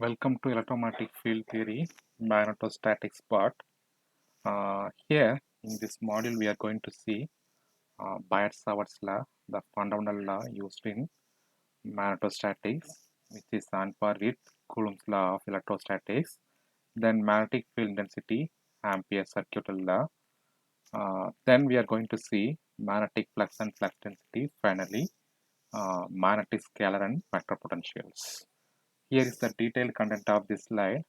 Welcome to electromagnetic field theory, magnetostatics part. Here in this module, we are going to see Biot-Savart's law, the fundamental law used in magnetostatics, which is on par with Coulomb's law of electrostatics. Then magnetic field density, Ampere's circuital law. Then we are going to see magnetic flux and flux density. Finally, magnetic scalar and vector potentials. Here is the detailed content of this slide.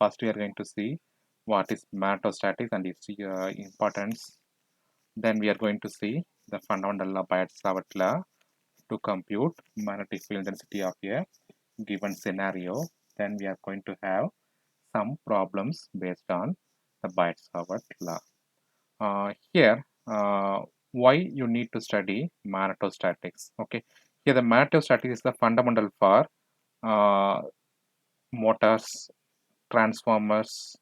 First, we are going to see what is magnetostatics and its importance. Then we are going to see the fundamental law Biot-Savart law to compute magnetic field density of a given scenario. Then we are going to have some problems based on the Biot-Savart law. Here, why you need to study magnetostatics? Okay, here the magnetostatics is the fundamental for uh, motors, transformers,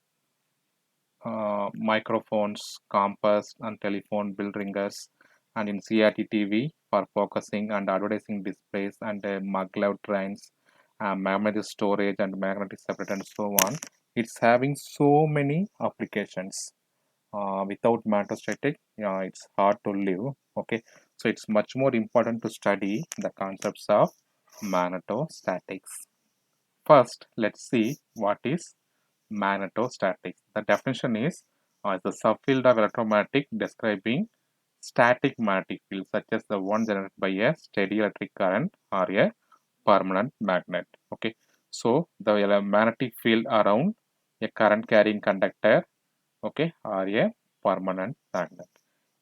microphones, compass and telephone bill ringers, and in CRT TV for focusing and advertising displays and maglev trains, magnetic storage and magnetic separator and so on. It's having so many applications. Without magnetostatic, it's hard to live. Okay, so it's much more important to study the concepts of magnetostatics. First, let's see what is magnetostatics. The definition is the subfield of electromagnetic describing static magnetic field such as the one generated by a steady electric current or a permanent magnet. Okay, so the magnetic field around a current carrying conductor, okay, or a permanent magnet.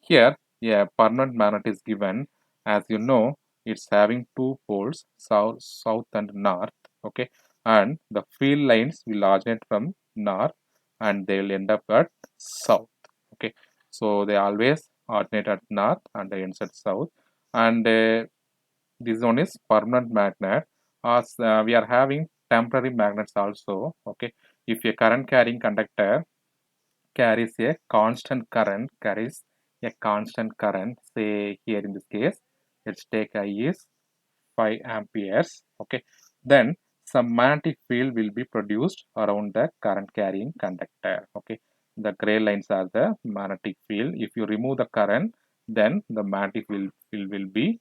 Here, a permanent magnet is given. As you know, it's having two poles, south and north. Okay, and the field lines will originate from north, and they will end up at south. Okay, so they always originate at north and they end at south. And this one is permanent magnet. As we are having temporary magnets also. Okay, if a current carrying conductor carries a constant current, say here in this case, let's take I is 5 amperes. Okay, then some magnetic field will be produced around the current carrying conductor. Okay, the gray lines are the magnetic field. If you remove the current, then the magnetic field will be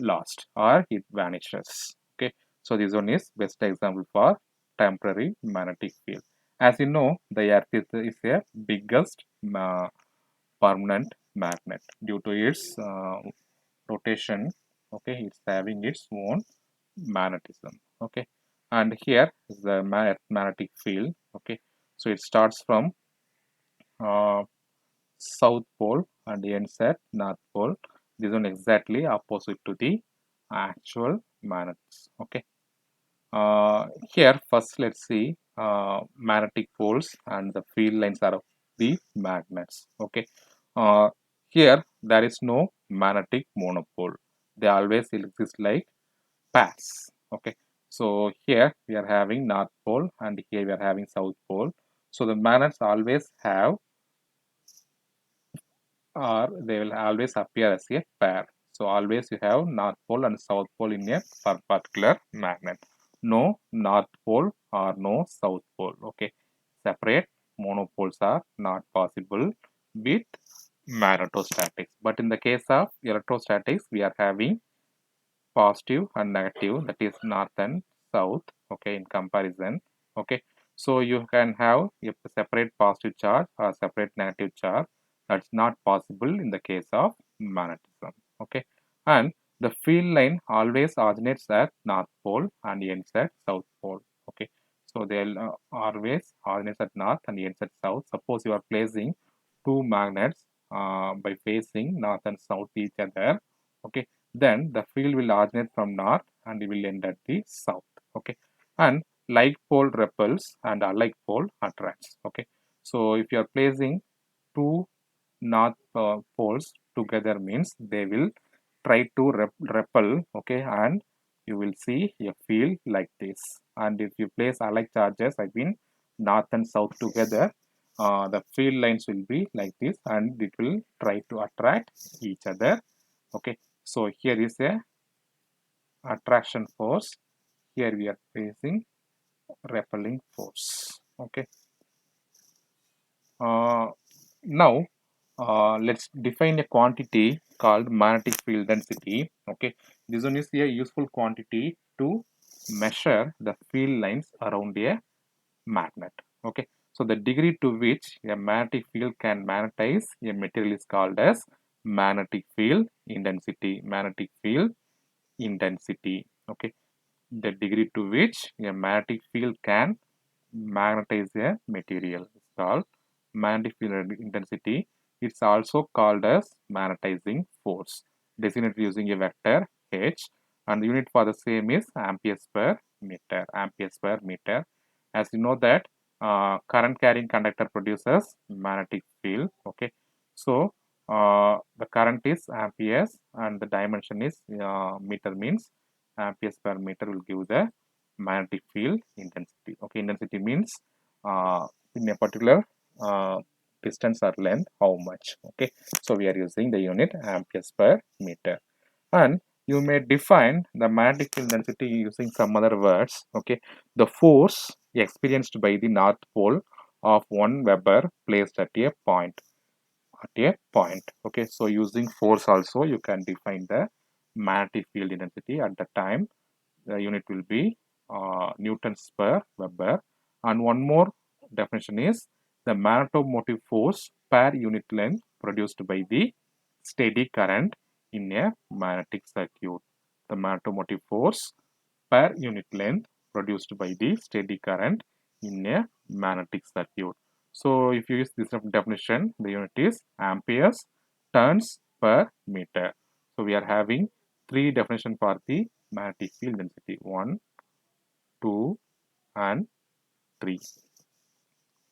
lost or it vanishes. Okay, so this one is best example for temporary magnetic field. As you know, the earth is a biggest permanent magnet due to its rotation. Okay, it's having its own magnetism. Okay, and here is the magnetic field. Okay, so it starts from uh, south pole and ends at north pole. This one exactly opposite to the actual magnets. Okay, here first let's see magnetic poles and the field lines are of the magnets. Okay, uh, here there is no magnetic monopole. They always exist like pairs. Okay, so here we are having north pole and here we are having south pole. So the magnets always have, or they will always appear as a pair. So always you have north pole and south pole in a particular magnet. No north pole or no south pole. Okay, separate monopoles are not possible with magnetostatics. But in the case of electrostatics, we are having positive and negative, that is north and south. Okay, in comparison. Okay, so you can have a separate positive charge or separate negative charge. That's not possible in the case of magnetism. Okay, and the field line always originates at north pole and ends at south pole. Okay, so they'll always originates at north and ends at south. Suppose you are placing two magnets by facing north and south each other. Okay, then the field will originate from north and it will end at the south. Okay, and like pole repels and unlike pole attracts. Okay, so if you are placing two north poles together means they will try to repel. Okay, and you will see a field like this. And if you place alike charges, I mean north and south together, the field lines will be like this and it will try to attract each other. Okay, so here is a attraction force. Here we are facing repelling force. Okay. Now let's define a quantity called magnetic field density. Okay, this one is a useful quantity to measure the field lines around a magnet. Okay, so the degree to which a magnetic field can magnetize a material is called as magnetic field intensity. Magnetic field intensity. Okay, the degree to which a magnetic field can magnetize a material is called magnetic field intensity. It's also called as magnetizing force, designated using a vector h, and the unit for the same is amperes per meter. Amperes per meter. As you know that current carrying conductor produces magnetic field. Okay, so the current is amperes and the dimension is meter, means amperes per meter will give the magnetic field intensity. Okay, intensity means in a particular uh, distance or length how much. Okay, so we are using the unit amperes per meter, and you may define the magnetic field density using some other words. Okay, the force experienced by the north pole of 1 Weber placed at a point. Okay, so using force also you can define the magnetic field intensity. At the time the unit will be newtons per Weber. And one more definition is the magnetomotive force per unit length produced by the steady current in a magnetic circuit. The magnetomotive force per unit length produced by the steady current in a magnetic circuit. So if you use this definition, the unit is amperes turns per meter. So we are having three definitions for the magnetic field density: 1, 2, and 3.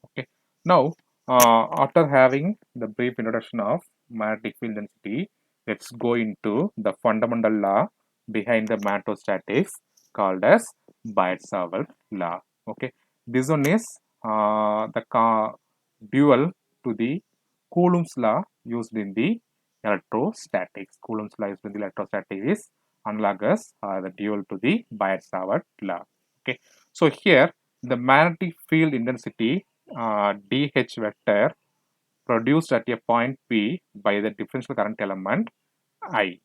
Okay. Now, after having the brief introduction of magnetic field density, let's go into the fundamental law behind the magnetostatics called as Biot-Savart law. Okay. This one is dual to the Coulomb's law used in the electrostatics. Coulomb's law used in the electrostatics is analogous the dual to the Biot-Savart law. Okay. So here the magnetic field intensity dH vector produced at a point P by the differential current element I,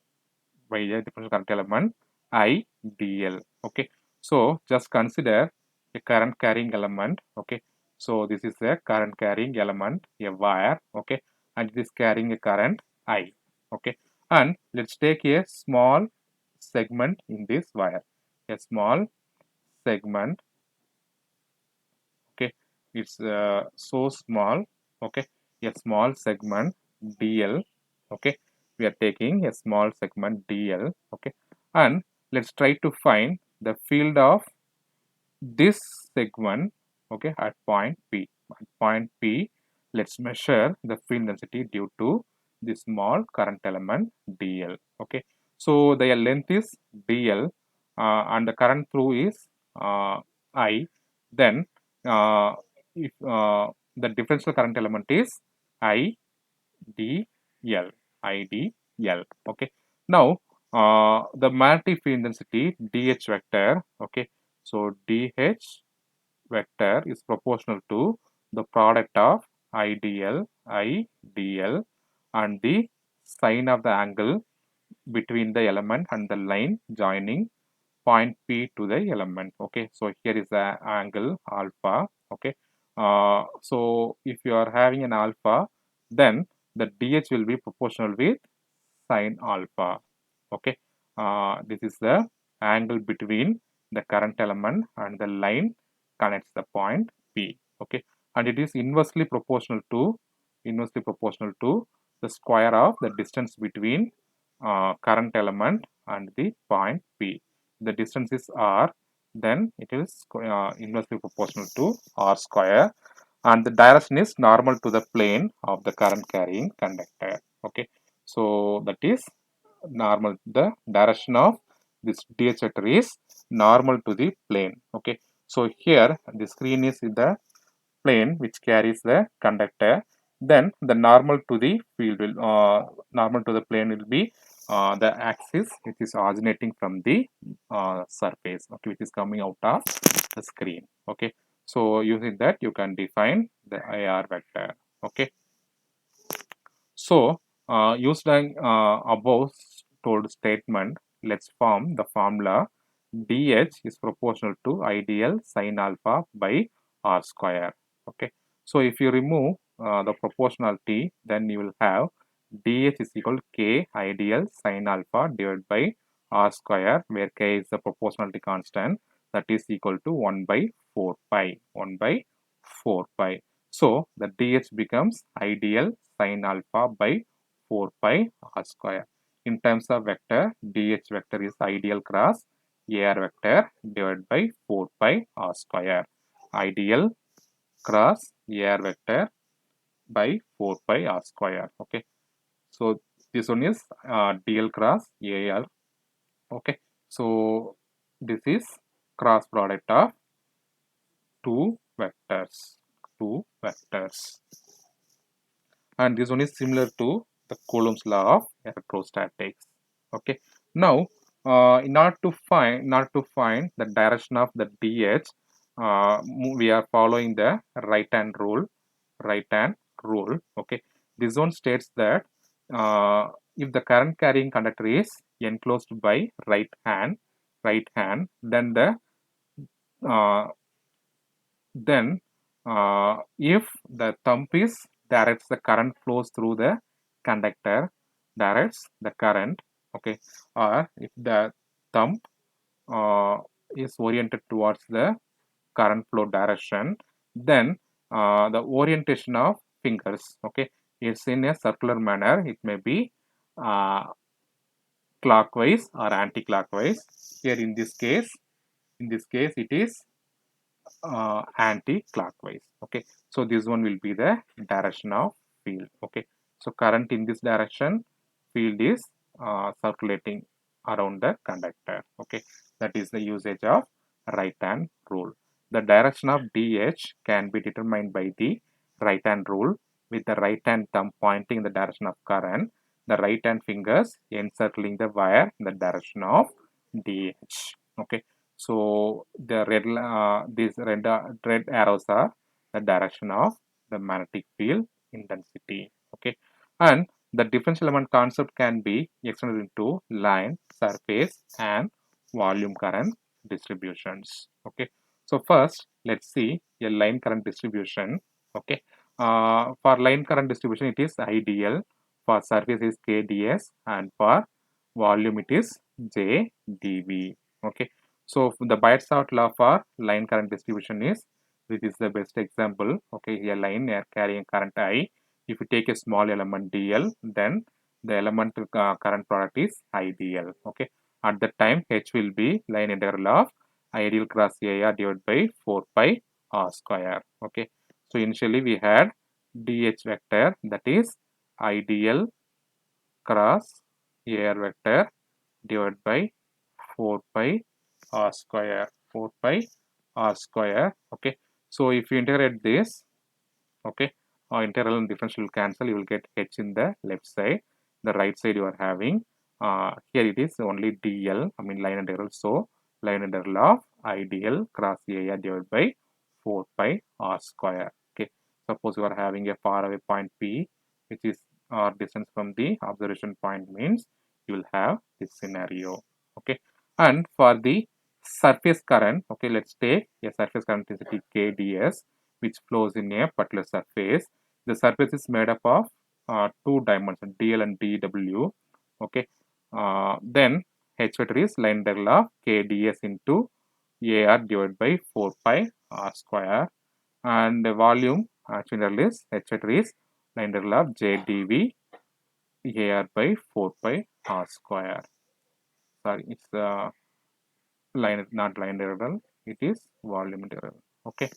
by the differential current element I dl. Okay, so just consider a current carrying element. Okay, so this is a current carrying element, a wire. Okay, and it is carrying a current I. Okay, and let's take a small segment in this wire, a small segment. Okay, it's so small. Okay, a small segment dl. Okay, we are taking a small segment dl. Okay, and let's try to find the field of this segment. Okay, at point P. At point P, let's measure the field density due to the small current element dl. Okay, so the length is dl and the current through is I. Then if the differential current element is I d l. I d l. Okay, now the magnetic field intensity dH vector. Okay, so dH vector is proportional to the product of IDL, IDL, and the sine of the angle between the element and the line joining point P to the element. Okay, so here is the angle alpha. Okay, so if you are having an alpha, then the DH will be proportional with sine alpha. Okay, this is the angle between the current element and the line connects the point P. Okay, and it is inversely proportional to the square of the distance between current element and the point P. The distance is r, then it is inversely proportional to r square, and the direction is normal to the plane of the current carrying conductor. Okay, so that is normal. The direction of this DH vector is normal to the plane. Okay, so here the screen is in the plane which carries the conductor. Then the normal to the field will normal to the plane will be the axis which is originating from the surface. Okay, which is coming out of the screen. Okay, so using that you can define the AR vector. Okay, so using above told statement, let's form the formula dH is proportional to ideal sine alpha by r square. Okay, so if you remove the proportionality, then you will have dH is equal to k ideal sine alpha divided by r square, where k is the proportionality constant, that is equal to 1 by 4 pi. 1 by 4 pi. So the dH becomes ideal sine alpha by 4 pi r square. In terms of vector, dH vector is ideal cross AR vector divided by 4 pi r square. Ideal cross AR vector by 4 pi r square. Okay, so this one is DL cross AR. Okay, so this is cross product of two vectors. Two vectors. And this one is similar to the Coulomb's law of electrostatics. Okay, now in order to find the direction of the dH, we are following the right hand rule. Okay, this one states that if the current carrying conductor is enclosed by right hand, then the uh, then if the thumb is directs the current flows through the conductor, directs the current. Okay, or if the thumb is oriented towards the current flow direction, then the orientation of fingers, okay, it's in a circular manner. It may be uh, clockwise or anti-clockwise. Here in this case it is anti-clockwise. Okay, so this one will be the direction of field. Okay, so current in this direction, field is circulating around the conductor. Okay, that is the usage of right hand rule. The direction of dH can be determined by the right hand rule, with the right hand thumb pointing in the direction of current, the right hand fingers encircling the wire in the direction of dH. Okay, so the these red arrows are the direction of the magnetic field intensity. Okay, and the differential element concept can be extended into line, surface, and volume current distributions. Okay, so first let's see a line current distribution. Okay, for line current distribution it is ideal. For surface is kds, and for volume it is jdv. Okay, so the Biot-Savart law for line current distribution is, this is the best example. Okay, a line carrying current I. If you take a small element dl, then the element current product is ideal. Okay, at that time H will be line integral of ideal cross AR divided by 4 pi r square. Okay, so initially we had dH vector, that is ideal cross AR vector divided by 4 pi r square. 4 pi r square. Okay, so if you integrate this, okay, integral and differential will cancel, you will get h in the left side. The right side you are having here it is only dl, I mean line integral. So line integral of ideal cross area divided by 4 pi r square. Okay, suppose you are having a far away point P, which is distance from the observation point, means you will have this scenario. Okay, and for the surface current, okay, let's take a surface current density kds, which flows in a particular surface. The surface is made up of two dimensions, dl and dw. Okay, then h vector is line integral of kds into ar divided by 4 pi r square, and the volume integral is h vector is line integral of jdv ar by 4 pi r square. Sorry, it's line, not line integral, it is volume integral. Okay,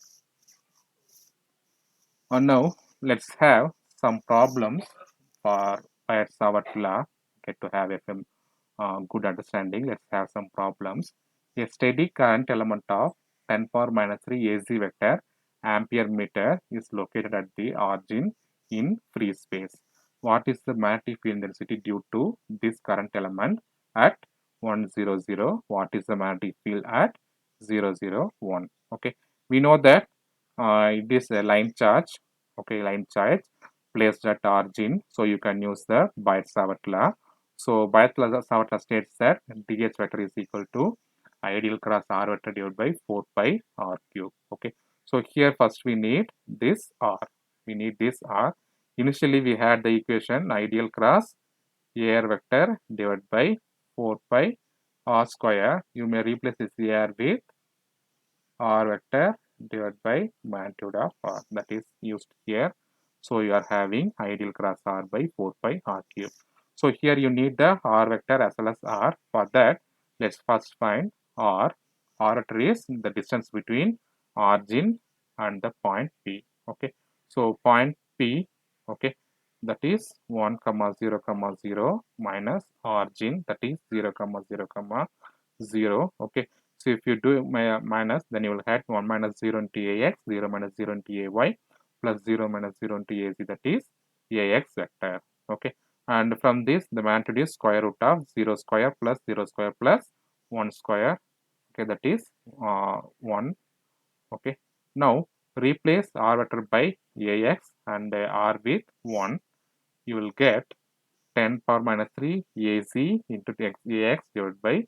and now let's have some problems for Biot-Savart law. Get to have a good understanding. Let's have some problems. A steady current element of 10 power minus 3 AC vector ampere meter is located at the origin in free space. What is the magnetic field density due to this current element at 100? What is the magnetic field at 0, 0, 1. Okay, we know that it is a line charge. Okay, line charge placed at origin. So you can use the Biot-Savart law. So Biot-Savart law states that dH vector is equal to ideal cross r vector divided by 4 pi r cube. Okay, so here first we need this r. We need this r. Initially we had the equation ideal cross ar vector divided by 4 pi r square. You may replace this ar with r vector divided by magnitude of r, that is used here. So you are having ideal cross r by 4 pi r cube. So here you need the r vector as well as r. For that, let's first find r. R vector is the distance between origin and the point P. Okay, so point P, okay, that is 1 comma 0 comma 0 minus origin, that is 0 comma 0 comma 0. Okay, so if you do minus, then you will have 1 minus 0 into ax, 0 minus 0 into ay, plus 0 minus 0 into az, that is ax vector. Okay, and from this the magnitude is square root of 0 square plus 0 square plus 1 square. Okay, that is 1. Okay, now replace r vector by ax and r with 1. You will get 10 power minus 3 AC into ax divided by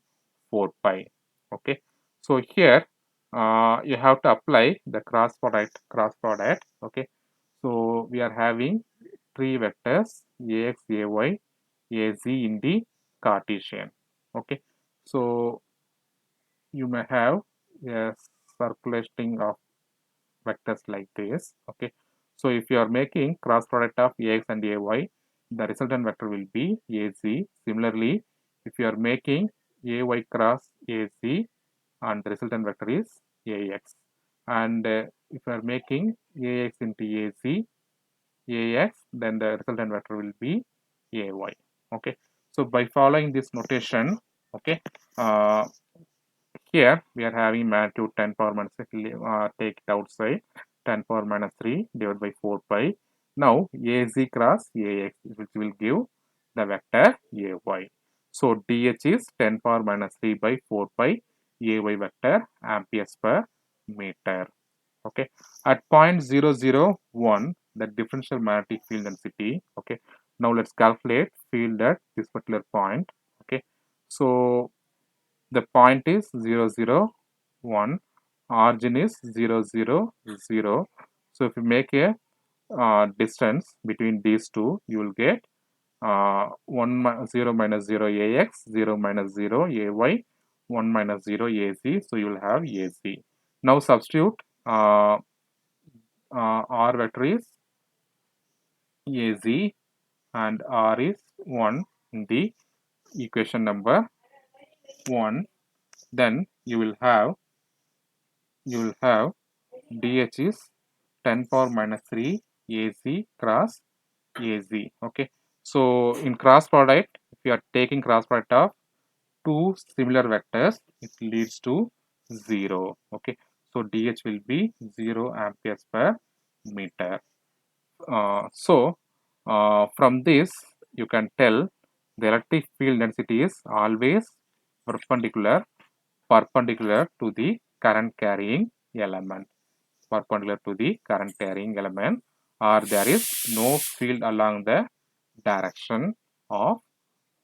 4 pi. Okay, so here you have to apply the cross product. Okay, so we are having three vectors ax, ay, az in the Cartesian. Okay, so you may have a circulating of vectors like this. Okay, so if you are making cross product of ax and ay, the resultant vector will be az. Similarly, if you are making ay cross az, and the resultant vector is ax, and if you are making ax into ax, then the resultant vector will be ay. Okay, so by following this notation, okay, here we are having magnitude 10 power minus 3, take it outside, 10 power minus 3 divided by 4 pi. Now az cross ax, which will give the vector ay. So dh is 10 power minus 3 by 4 pi ay vector amperes per meter. Okay, at point 0, 0, 1, the differential magnetic field density. Okay, now let's calculate field at this particular point. Okay, so the point is 0, 0, 1, origin is 0, 0, 0. So if you make a distance between these two, you will get 0 minus 0 ax, 0 minus 0 ay, 1 minus 0 az. So you will have az. Now substitute r vector is az and r is 1 in the equation number 1. Then you will have dh is 10 power minus 3 AC cross AZ. Okay, so in cross product, if you are taking cross product of two similar vectors, it leads to 0. Okay, so dH will be 0 amperes per meter. From this you can tell the electric field density is always perpendicular to the current carrying element. Perpendicular to the current carrying element, or there is no field along the direction of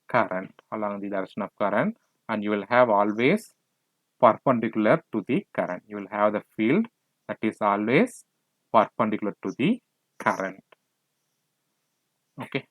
current, and you will have always perpendicular to the current. You will have the field that is always perpendicular to the current. Okay,